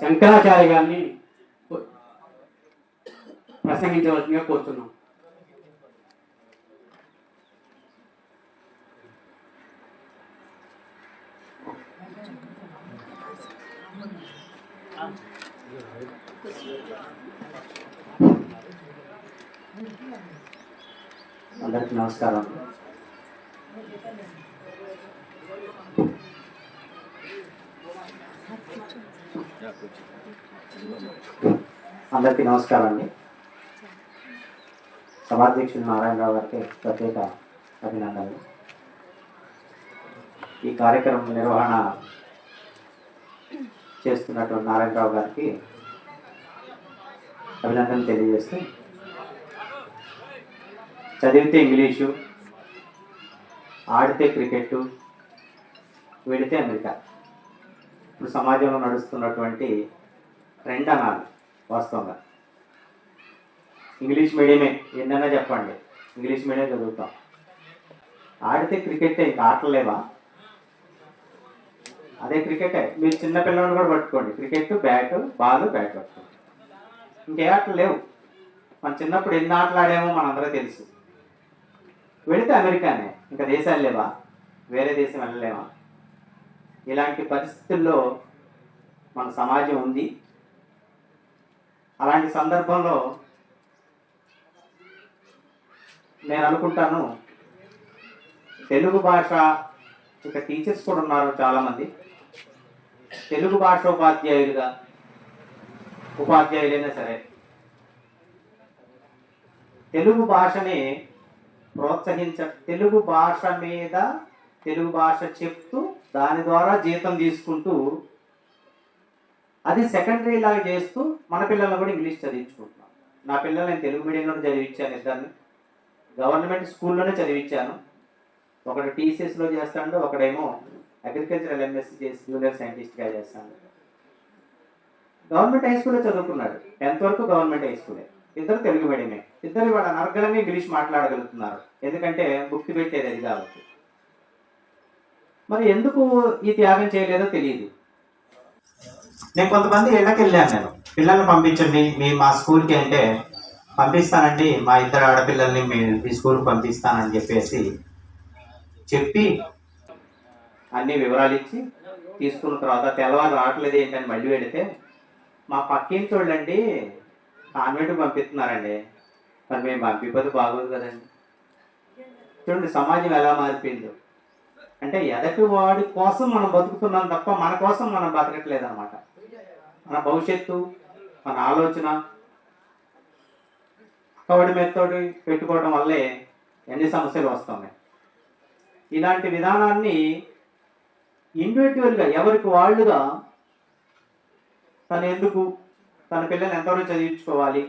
శంకరాచార్య గారిని ప్రసంగించవలసిందిగా కోరుతున్నాం. అందరికీ నమస్కారం. అండి. సభాధ్యక్షుడు నారాయణరావు గారికి ప్రత్యేక అభినందనలు. ఈ కార్యక్రమం నిర్వహణ చేస్తున్నటువంటి నారాయణరావు గారికి అభినందనలు తెలియజేస్తూ, చదివితే ఇంగ్లీషు, ఆడితే క్రికెట్, వెడితే అమెరికా, ఇప్పుడు సమాజంలో నడుస్తున్నటువంటి ట్రెండ్ అనాలి. వాస్తవంగా ఇంగ్లీష్ మీడియమే, ఎన్నైనా చెప్పండి, ఇంగ్లీష్ మీడియం చదువుతాం. ఆడితే క్రికెటే, ఇంకా ఆటలేవా? అదే క్రికెటే. మీరు చిన్నపిల్లలను కూడా పట్టుకోండి, క్రికెట్, బ్యాట్, బాల్, బ్యాట్ పట్టుకోండి, ఇంకే ఆటలు లేవు. మన చిన్నప్పుడు ఎన్ని ఆటలు ఆడామో మనందరూ తెలుసు. వెళితే అమెరికానే, ఇంకా దేశాలు లేవా? వేరే దేశం వెళ్ళలేమా? ఇలాంటి పరిస్థితుల్లో మన సమాజం ఉంది. అలాంటి సందర్భంలో నేను అనుకుంటాను, తెలుగు భాష, ఇక టీచర్స్ కూడా ఉన్నారు చాలామంది, తెలుగు భాష ఉపాధ్యాయులైనా సరే తెలుగు భాషని తెలుగు భాష మీద తెలుగు భాష చెప్తూ దాని ద్వారా జీతం తీసుకుంటూ అది సెకండరీ లాగా చేస్తూ మన పిల్లలను కూడా ఇంగ్లీష్ చదివించుకుంటున్నాం. నా పిల్లలు నేను తెలుగు మీడియంలో చదివించాను, ఇద్దరిని గవర్నమెంట్ స్కూల్లోనే చదివించాను. ఒకడు టీసీఎస్లో చేస్తాడు, ఒకడేమో అగ్రికల్చరల్ ఎంఎస్సీ చేసి జూనియర్ సైంటిస్ట్గా చేస్తాడు. గవర్నమెంట్ హై స్కూల్లో చదువుకున్నాడు, 10th వరకు గవర్నమెంట్ హై స్కూలే. ఇద్దరు తెలుగు మీడియమే. ఇద్దరు వాళ్ళ అనర్గళంగా ఇంగ్లీష్ మాట్లాడగలుగుతున్నారు, ఎందుకంటే బుక్ పెట్టేది అది కాబట్టి. మరి ఎందుకు ఈ త్యాగం చేయలేదో తెలియదు. నేను కొంతమంది ఇళ్ళకి వెళ్ళాను, నేను పిల్లల్ని పంపించండి మా స్కూల్కి అంటే, పంపిస్తానండి, మా ఇద్దరు ఆడపిల్లల్ని మీ స్కూల్కి పంపిస్తానని చెప్పి అన్ని వివరాలు ఇచ్చి తీసుకున్న తర్వాత తెల్లవారు రావట్లేదు ఏంటని మళ్ళీ పెడితే, మా పక్కింటి వాళ్ళండి కాన్వెంట్కి పంపిస్తున్నారండి, మరి మేము పంపిపోతే బాగోదు కదండి. చూడండి సమాజం ఎలా మారిపోయిందో. అంటే ఎదటి వాడి కోసం మనం బతుకుతున్నాం తప్ప మన కోసం మనం బతకట్లేదు అనమాట. మన భవిష్యత్తు, మన ఆలోచన కవడి మెత్తోటి పెట్టుకోవడం వల్లే ఎన్ని సమస్యలు వస్తున్నాయి. ఇలాంటి విధానాన్ని ఇండివిజువల్గా ఎవరికి వాళ్ళుగా తన పిల్లల్ని ఎంతవరకు చదివించుకోవాలి,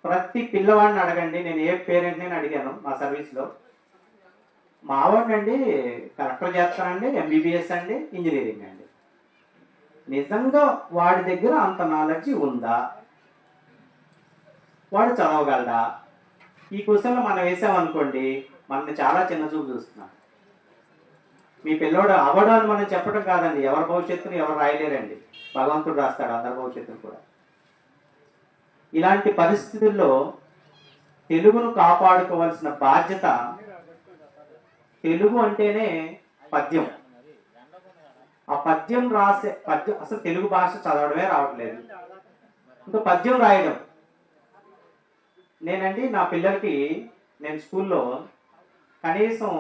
ప్రతి పిల్లవాడిని అడగండి. నేను ఏ పేరెంట్ని అడిగాను మా సర్వీస్లో, మా వాడినండి కలెక్టర్ చేస్తానండి, ఎంబీబీఎస్ అండి, ఇంజనీరింగ్ అండి. నిజంగా వాడి దగ్గర అంత నాలెడ్జ్ ఉందా? వాడు చదవగలడా? ఈ క్వశ్చన్లో మనం వేసామనుకోండి, మనల్ని చాలా చిన్న చూపు చూస్తున్నాం. మీ పిల్లోడు అవడం అని మనం చెప్పడం కాదండి, ఎవరి భవిష్యత్తును ఎవరు రాయలేరండి, భగవంతుడు రాస్తాడు అందరి భవిష్యత్తును కూడా. ఇలాంటి పరిస్థితుల్లో తెలుగును కాపాడుకోవాల్సిన బాధ్యత, తెలుగు అంటేనే పద్యం. ఆ పద్యం అసలు తెలుగు భాష చదవడమే రావట్లేదు, ఇంకా పద్యం రాయడం. నేనండి నా పిల్లలకి నేను స్కూల్లో కనీసం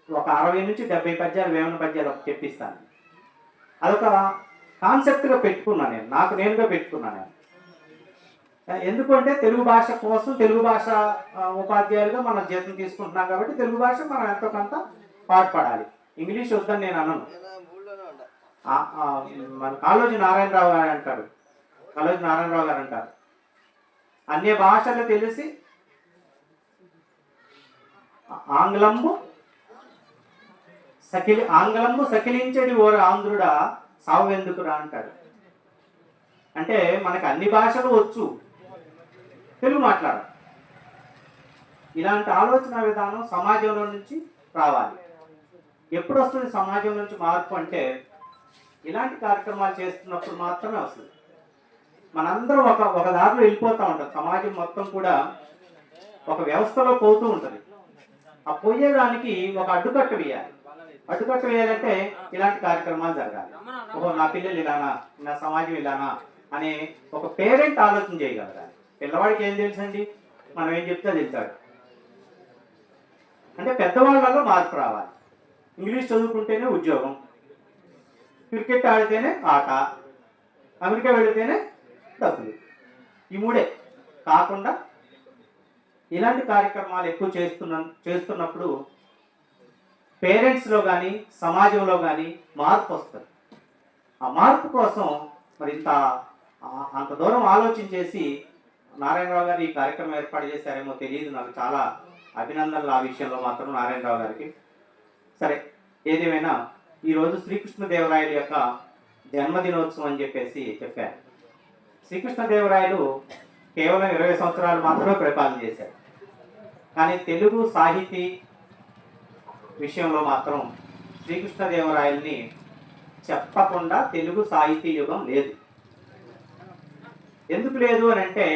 ఒక 60 నుంచి 70 పద్యాలు, వేమన పద్యాలు చెప్పిస్తాను. అదొక కాన్సెప్ట్గా పెట్టుకున్నాను, నాకు నేనుగా పెట్టుకున్నాను. ఎందుకంటే తెలుగు భాష కోసం, తెలుగు భాష ఉపాధ్యాయులుగా మనం జీతం తీసుకుంటున్నాం కాబట్టి తెలుగు భాష మనం ఎంతో కొంత పాటుపడాలి. ఇంగ్లీష్ వద్దని నేను అనను. మన కాళోజీ నారాయణరావు గారు అంటారు, అన్య భాషలు తెలిసి ఆంగ్లంబు సకిలించడి ఓ ఆంధ్రుడా సావెందుకురా అంటాడు. అంటే మనకు అన్ని భాషలు వచ్చు, తెలుగు మాట్లాడాలి. ఇలాంటి ఆలోచన విధానం సమాజంలో నుంచి రావాలి. ఎప్పుడు వస్తుంది సమాజం నుంచి మార్పు అంటే, ఇలాంటి కార్యక్రమాలు చేస్తున్నప్పుడు మాత్రమే వస్తుంది. మనందరం ఒక దారిలో వెళ్ళిపోతూ ఉంటాం. సమాజం మొత్తం కూడా ఒక వ్యవస్థలో పోతూ ఉంటుంది. ఆ పోయేదానికి ఒక అడ్డుకట్ట వేయాలి. అడ్డుకట్ట వేయాలంటే ఇలాంటి కార్యక్రమాలు జరగాలి. ఓహో, నా పిల్లలు ఇలానా, నా సమాజం ఇలానా అనే ఒక పేరెంట్ ఆలోచన చేయగలగాలి. పిల్లవాడికి ఏం తెలుసండి, మనం ఏం చెప్తే తెలుస్తాడు. అంటే పెద్దవాళ్ళలో మార్పు రావాలి. ఇంగ్లీష్ చదువుకుంటేనే ఉద్యోగం, క్రికెట్ ఆడితేనే ఆట, అమెరికా వెళితేనే డబ్బులు, ఈ మూడే కాకుండా ఇలాంటి కార్యక్రమాలు ఎక్కువ చేస్తున్నప్పుడు పేరెంట్స్లో కానీ సమాజంలో కానీ మార్పు వస్తుంది. ఆ మార్పు కోసం మరి అంత దూరం ఆలోచించేసి నారాయణరావు గారు ఈ కార్యక్రమం ఏర్పాటు చేశారేమో తెలియదు. నాకు చాలా అభినందనలు ఆ విషయంలో మాత్రం నారాయణరావు గారికి. సరే, ఏదేమైనా ఈరోజు శ్రీకృష్ణదేవరాయల యొక్క జన్మదినోత్సవం అని చెప్పేసి చెప్పారు. శ్రీకృష్ణదేవరాయలు కేవలం 20 సంవత్సరాలు మాత్రమే పరిపాలన చేశారు. కానీ తెలుగు సాహితీ విషయంలో మాత్రం శ్రీకృష్ణదేవరాయల్ని చెప్పకుండా తెలుగు సాహితీ యుగం లేదు. ఎందుకు లేదు అని అంటే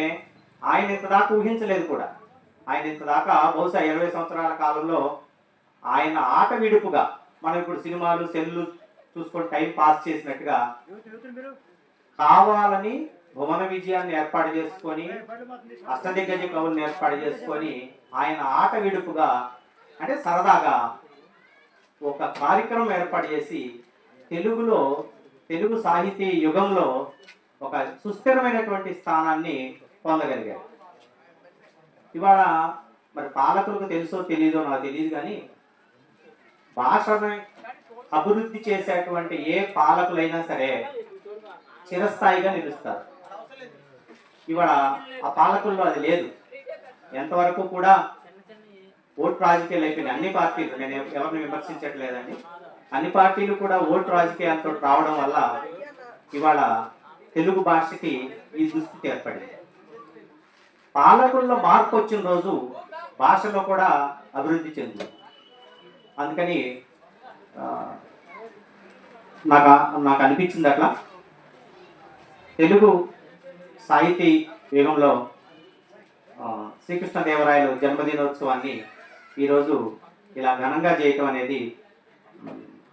ఆయన ఇంతదాకా ఊహించలేదు కూడా. ఆయన ఇంతదాకా బహుశా 20 సంవత్సరాల కాలంలో ఆయన ఆట విడుపుగా, మనం ఇప్పుడు సినిమాలు సెల్లు చూసుకొని టైం పాస్ చేసినట్టుగా కావాలని భువన విజయాన్ని ఏర్పాటు చేసుకొని, అష్టదిగ్గజ కవుల్ని ఏర్పాటు చేసుకొని ఆయన ఆట విడుపుగా అంటే సరదాగా ఒక కార్యక్రమం ఏర్పాటు చేసి తెలుగు సాహితీ యుగంలో ఒక సుస్థిరమైనటువంటి స్థానాన్ని పొందగలిగారు. ఇవాళ మరి పాలకులకు తెలుసో తెలీదో నాకు తెలియదు, కానీ భాషను అభివృద్ధి చేసేటువంటి ఏ పాలకులైనా సరే చిరస్థాయిగా నిలుస్తారు. ఇవాళ ఆ పాలకుల్లో అది లేదు. ఎంతవరకు కూడా ఓటు రాజకీయాలు అయిపోయినాయి. అన్ని పార్టీలు, నేను ఎవరిని విమర్శించట్లేదండి, అన్ని పార్టీలు కూడా ఓటు రాజకీయాలతో రావడం వల్ల ఇవాళ తెలుగు భాషకి ఈ దుస్థితి ఏర్పడింది. పాలకుల్లో మార్పు వచ్చిన రోజు భాషలో కూడా అభివృద్ధి చెందింది. అందుకని నాకు అనిపించింది అట్లా తెలుగు సాహితీ యుగంలో శ్రీకృష్ణదేవరాయలు జన్మదినోత్సవాన్ని ఈరోజు ఇలా ఘనంగా చేయటం అనేది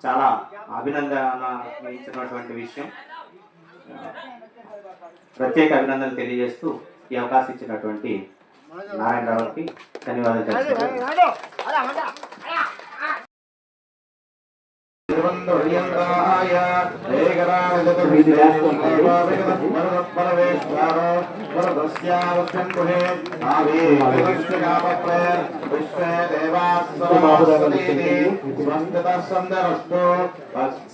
చాలా అభినందనటువంటి విషయం. ప్రత్యేక అభినందనలు తెలియజేస్తూ ఈ అవకాశం ఇచ్చినటువంటి నారాయణరావుకి ధన్యవాదాలు తెలుపుతున్నాను.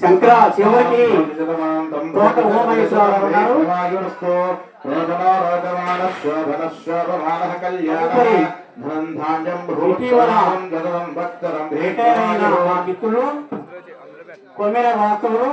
శంకర చివరికి తోట ఉమామహేశ్వరరావు గారు మిత్రులు కొమ్మెర వాస్తవులు